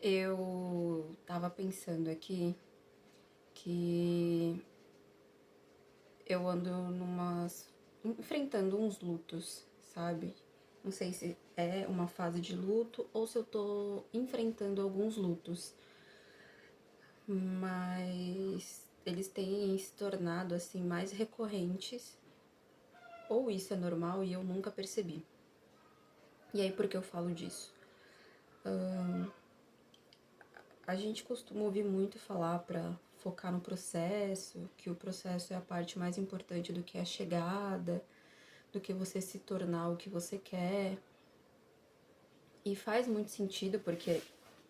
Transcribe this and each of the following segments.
Eu tava pensando aqui que eu ando enfrentando uns lutos, sabe? Não sei se é uma fase de luto ou se eu tô enfrentando alguns lutos, mas eles têm se tornado assim mais recorrentes, ou isso é normal e eu nunca percebi. E aí, por que eu falo disso? A gente costuma ouvir muito falar para focar no processo, que o processo é a parte mais importante do que a chegada, do que você se tornar o que você quer. E faz muito sentido porque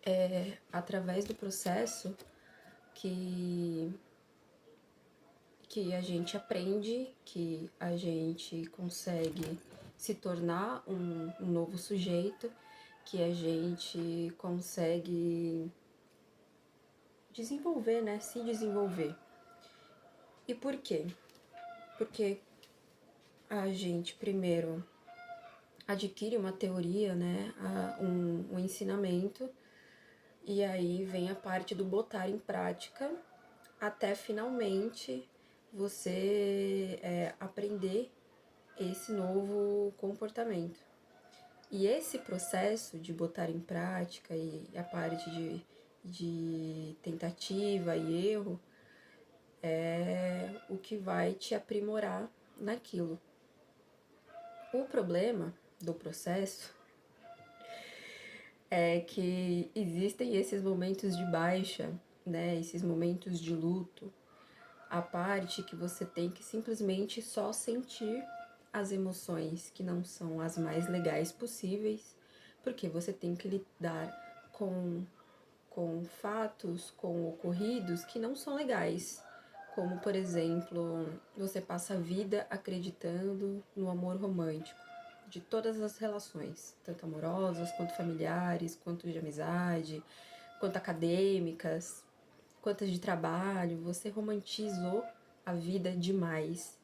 é através do processo que que a gente aprende, que a gente consegue se tornar um novo sujeito, que a gente consegue desenvolver, né? Se desenvolver. E por quê? Porque a gente primeiro adquire uma teoria, né, um ensinamento, e aí vem a parte do botar em prática até finalmente você aprender esse novo comportamento. E esse processo de botar em prática e a parte de tentativa e erro é o que vai te aprimorar naquilo. O problema do processo é que existem esses momentos de baixa, né? Esses momentos de luto, a parte que você tem que simplesmente só sentir as emoções que não são as mais legais possíveis, porque você tem que lidar com fatos, com ocorridos que não são legais. Como, por exemplo, você passa a vida acreditando no amor romântico, de todas as relações, tanto amorosas, quanto familiares, quanto de amizade, quanto acadêmicas, quanto de trabalho. Você romantizou a vida demais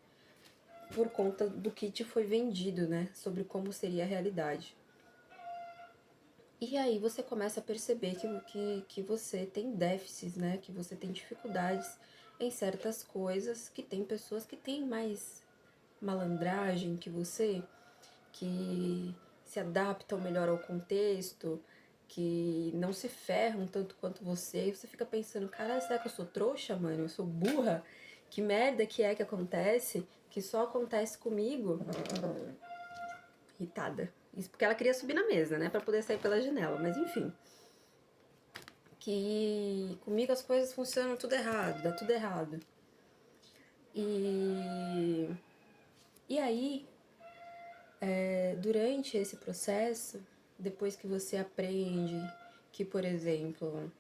por conta do que te foi vendido, né? Sobre como seria a realidade. E aí você começa a perceber que você tem déficits, né? Que você tem dificuldades em certas coisas, que tem pessoas que têm mais malandragem que você, que se adaptam melhor ao contexto, que não se ferram tanto quanto você. E você fica pensando, cara, será que eu sou trouxa, mano? Eu sou burra? Que merda que é que acontece? Que só acontece comigo? Irritada. Isso porque ela queria subir na mesa, né? Pra poder sair pela janela. Mas enfim. Que comigo as coisas funcionam tudo errado, dá tudo errado. E, e aí, durante esse processo, depois que você aprende que, por exemplo,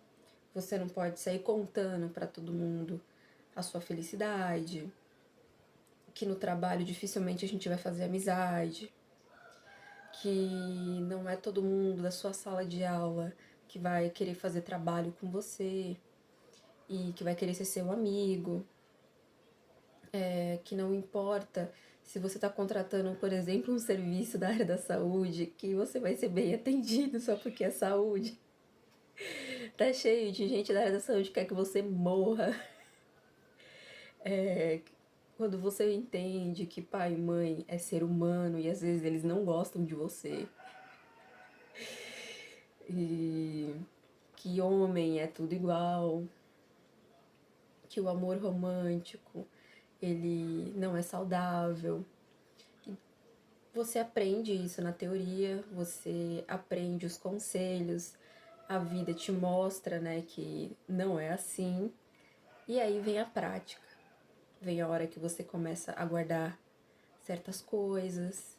você não pode sair contando para todo mundo a sua felicidade, que no trabalho dificilmente a gente vai fazer amizade, que não é todo mundo da sua sala de aula que vai querer fazer trabalho com você e que vai querer ser seu amigo, que não importa se você está contratando, por exemplo, um serviço da área da saúde, que você vai ser bem atendido só porque é saúde. Tá cheio de gente da área da saúde que quer que você morra. É, quando você entende que pai e mãe é ser humano e às vezes eles não gostam de você. E que homem é tudo igual, que o amor romântico ele não é saudável. Você aprende isso na teoria, você aprende os conselhos, a vida te mostra, né, que não é assim. E aí vem a prática. Vem a hora que você começa a guardar certas coisas,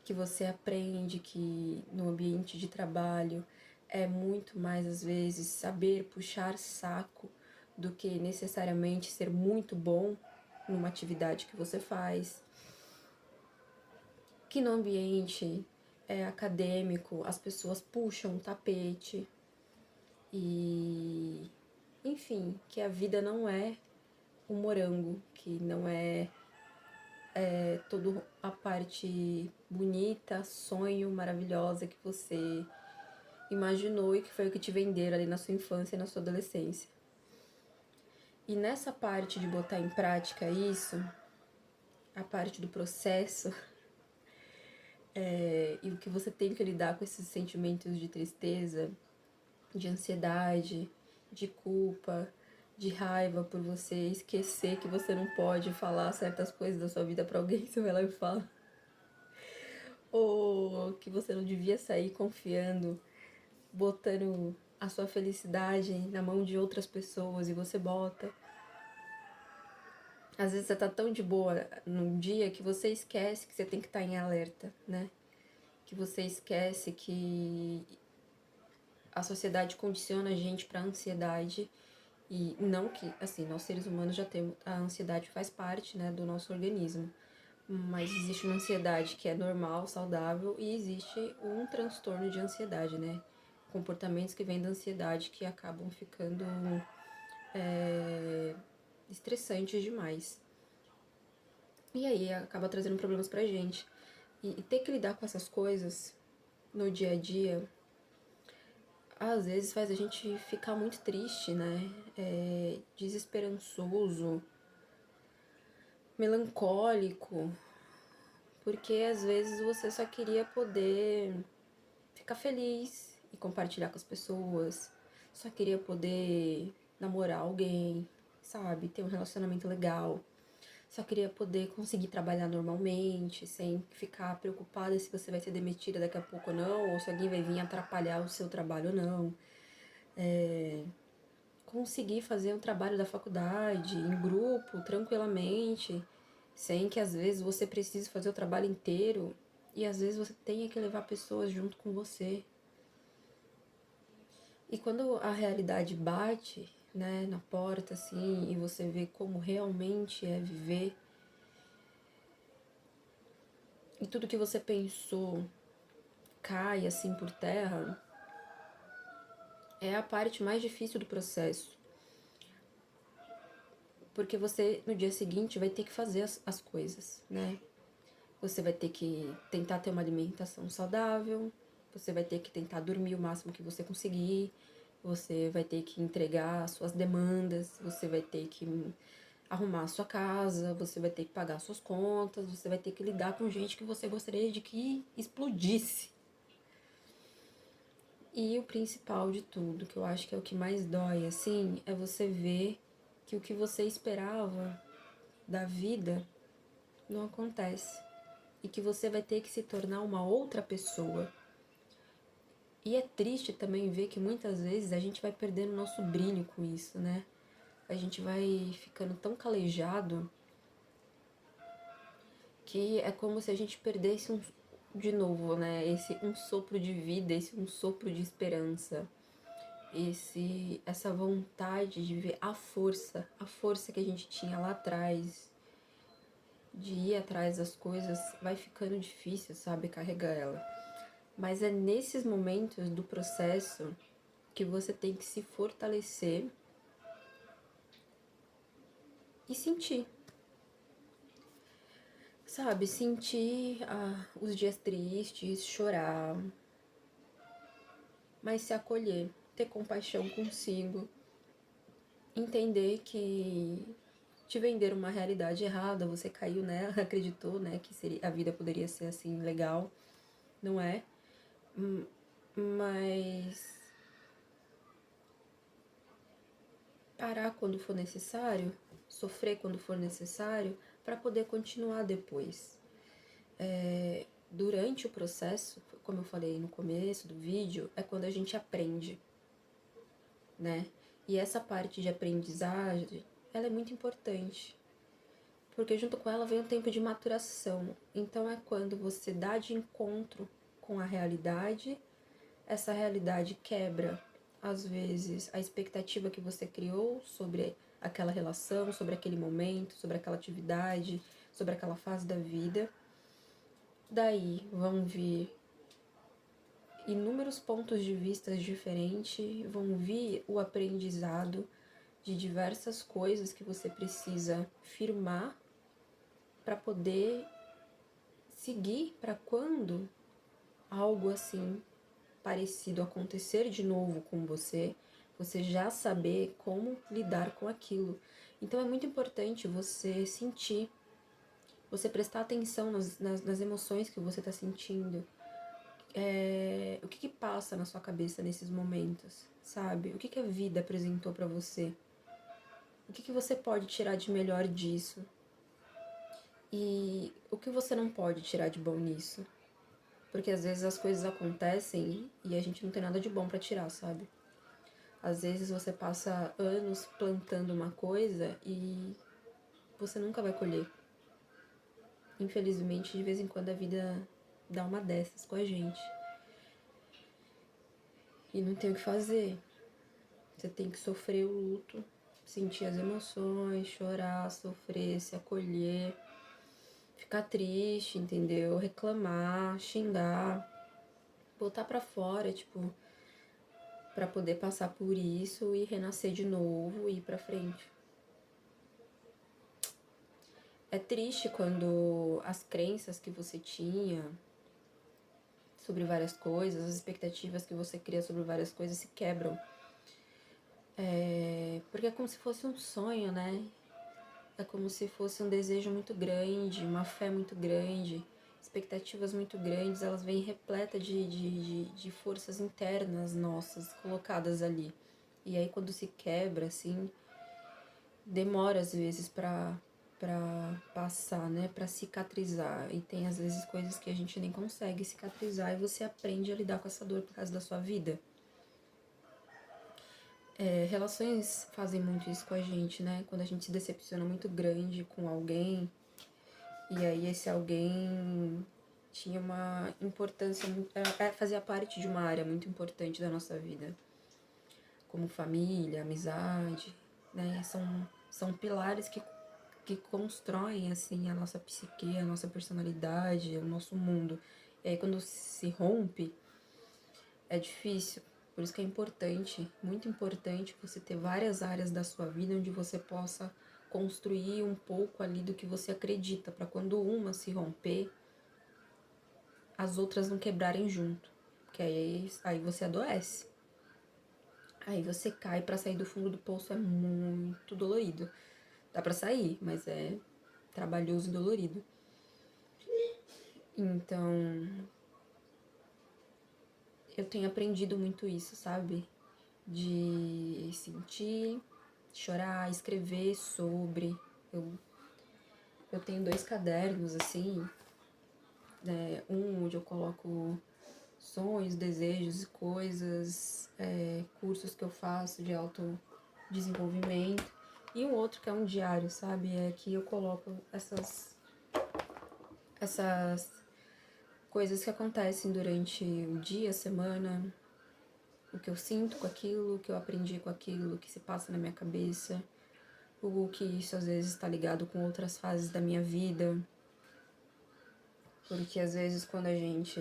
que você aprende que no ambiente de trabalho é muito mais às vezes saber puxar saco do que necessariamente ser muito bom numa atividade que você faz, que no ambiente acadêmico as pessoas puxam o tapete e, enfim, que a vida não é um morango, que não é toda a parte bonita, sonho, maravilhosa que você imaginou e que foi o que te venderam ali na sua infância e na sua adolescência. E nessa parte de botar em prática isso, a parte do processo, e o que você tem que lidar com esses sentimentos de tristeza, de ansiedade, de culpa, de raiva por você esquecer que você não pode falar certas coisas da sua vida pra alguém, você vai lá e fala. Ou que você não devia sair confiando, botando a sua felicidade na mão de outras pessoas e você bota. Às vezes você tá tão de boa num dia que você esquece que você tem que estar em alerta, né? Que você esquece que a sociedade condiciona a gente pra ansiedade. E não que, assim, nós seres humanos já temos, a ansiedade faz parte, né, do nosso organismo. Mas existe uma ansiedade que é normal, saudável, e existe um transtorno de ansiedade, né? Comportamentos que vêm da ansiedade que acabam ficando estressantes demais. E aí acaba trazendo problemas pra gente. E ter que lidar com essas coisas no dia a dia, às vezes faz a gente ficar muito triste, né? Desesperançoso, melancólico, porque às vezes você só queria poder ficar feliz e compartilhar com as pessoas, só queria poder namorar alguém, sabe? Ter um relacionamento legal, só queria poder conseguir trabalhar normalmente, sem ficar preocupada se você vai ser demitida daqui a pouco ou não, ou se alguém vai vir atrapalhar o seu trabalho ou não. Conseguir fazer um trabalho da faculdade em grupo, tranquilamente, sem que às vezes você precise fazer o trabalho inteiro e às vezes você tenha que levar pessoas junto com você. E quando a realidade bate, né, na porta assim, e você vê como realmente é viver, e tudo que você pensou cai assim por terra, é a parte mais difícil do processo. Porque você no dia seguinte vai ter que fazer as coisas, né? Você vai ter que tentar ter uma alimentação saudável, você vai ter que tentar dormir o máximo que você conseguir, você vai ter que entregar as suas demandas, você vai ter que arrumar a sua casa, você vai ter que pagar suas contas, você vai ter que lidar com gente que você gostaria de que explodisse. E o principal de tudo, que eu acho que é o que mais dói, assim, é você ver que o que você esperava da vida não acontece. E que você vai ter que se tornar uma outra pessoa. E é triste também ver que muitas vezes a gente vai perdendo nosso brilho com isso, né? A gente vai ficando tão calejado que é como se a gente perdesse de novo, né? Esse um sopro de vida, esse um sopro de esperança. Essa vontade de ver a força que a gente tinha lá atrás, de ir atrás das coisas, vai ficando difícil, sabe, carregar ela. Mas é nesses momentos do processo que você tem que se fortalecer e sentir, sabe, sentir os dias tristes, chorar, mas se acolher, ter compaixão consigo, entender que te venderam uma realidade errada, você caiu nela, acreditou, né, que a vida poderia ser assim, legal, não é? Mas parar quando for necessário, sofrer quando for necessário, para poder continuar depois. Durante o processo, como eu falei no começo do vídeo, é quando a gente aprende, né? E essa parte de aprendizagem, ela é muito importante, porque junto com ela vem um tempo de maturação. Então é quando você dá de encontro com a realidade, essa realidade quebra, às vezes, a expectativa que você criou sobre aquela relação, sobre aquele momento, sobre aquela atividade, sobre aquela fase da vida. Daí vão vir inúmeros pontos de vista diferentes, vão vir o aprendizado de diversas coisas que você precisa firmar para poder seguir para quando algo assim parecido acontecer de novo com você, você já saber como lidar com aquilo. Então é muito importante você sentir, você prestar atenção nas emoções que você está sentindo. O que passa na sua cabeça nesses momentos, sabe? O que a vida apresentou para você? O que você pode tirar de melhor disso? E o que você não pode tirar de bom nisso? Porque às vezes as coisas acontecem e a gente não tem nada de bom para tirar, sabe? Às vezes você passa anos plantando uma coisa e você nunca vai colher. Infelizmente, de vez em quando a vida dá uma dessas com a gente. E não tem o que fazer. Você tem que sofrer o luto, sentir as emoções, chorar, sofrer, se acolher, ficar triste, entendeu? Reclamar, xingar, botar pra fora, tipo, pra poder passar por isso e renascer de novo e ir pra frente. É triste quando as crenças que você tinha sobre várias coisas, as expectativas que você cria sobre várias coisas se quebram. Porque é como se fosse um sonho, né? É como se fosse um desejo muito grande, uma fé muito grande, expectativas muito grandes, elas vêm repletas de forças internas nossas colocadas ali. E aí quando se quebra, assim, demora às vezes pra passar, né, pra cicatrizar. E tem às vezes coisas que a gente nem consegue cicatrizar e você aprende a lidar com essa dor por causa da sua vida. Relações fazem muito isso com a gente, né? Quando a gente se decepciona muito grande com alguém, e aí esse alguém tinha uma importância, fazia parte de uma área muito importante da nossa vida, como família, amizade, né? São pilares que constroem, assim, a nossa psique, a nossa personalidade, o nosso mundo. E aí quando se rompe, é difícil. Por isso que é importante, muito importante, você ter várias áreas da sua vida onde você possa construir um pouco ali do que você acredita, para quando uma se romper, as outras não quebrarem junto. Porque aí você adoece. Aí você cai, para sair do fundo do poço é muito dolorido. Dá para sair, mas é trabalhoso e dolorido. Então, eu tenho aprendido muito isso, sabe? De sentir, chorar, escrever sobre. Eu tenho 2 cadernos, assim, né? Um onde eu coloco sonhos, desejos e coisas, cursos que eu faço de autodesenvolvimento. E um outro que é um diário, sabe? É que eu coloco essas coisas que acontecem durante o dia, a semana, o que eu sinto com aquilo, o que eu aprendi com aquilo, o que se passa na minha cabeça, o que isso às vezes está ligado com outras fases da minha vida. Porque às vezes quando a gente,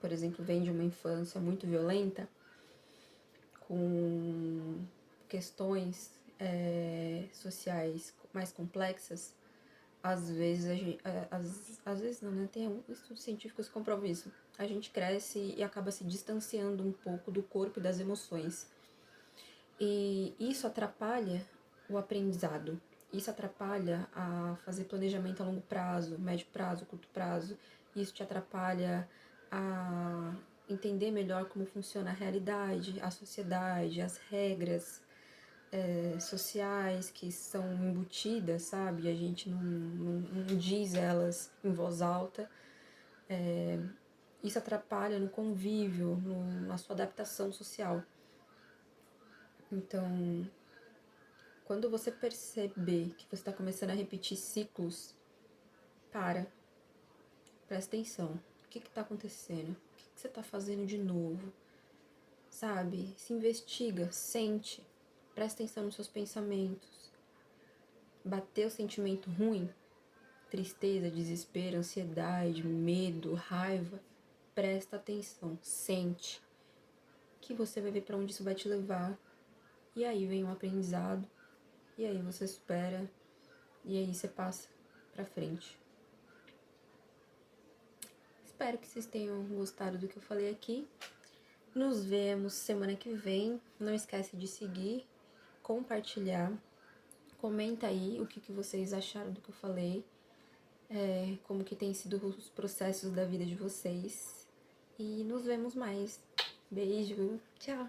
por exemplo, vem de uma infância muito violenta, com questões sociais mais complexas, às vezes a gente, às vezes não, né? Tem estudos científicos que comprovam isso. A gente cresce e acaba se distanciando um pouco do corpo e das emoções. E isso atrapalha o aprendizado. Isso atrapalha a fazer planejamento a longo prazo, médio prazo, curto prazo. Isso te atrapalha a entender melhor como funciona a realidade, a sociedade, as regras sociais que são embutidas, sabe? A gente não diz elas em voz alta. Isso atrapalha no convívio, na sua adaptação social. Então, quando você perceber que você está começando a repetir ciclos, presta atenção. O que está acontecendo? O que você está fazendo de novo? Sabe? Se investiga, sente, presta atenção nos seus pensamentos. Bateu o sentimento ruim, tristeza, desespero, ansiedade, medo, raiva, presta atenção, sente, que você vai ver para onde isso vai te levar. E aí vem um aprendizado, e aí você supera, e aí você passa pra frente. Espero que vocês tenham gostado do que eu falei aqui. Nos vemos semana que vem. Não esquece de seguir, compartilhar. Comenta aí o que vocês acharam do que eu falei. Como que tem sido os processos da vida de vocês. E nos vemos mais. Beijo. Tchau.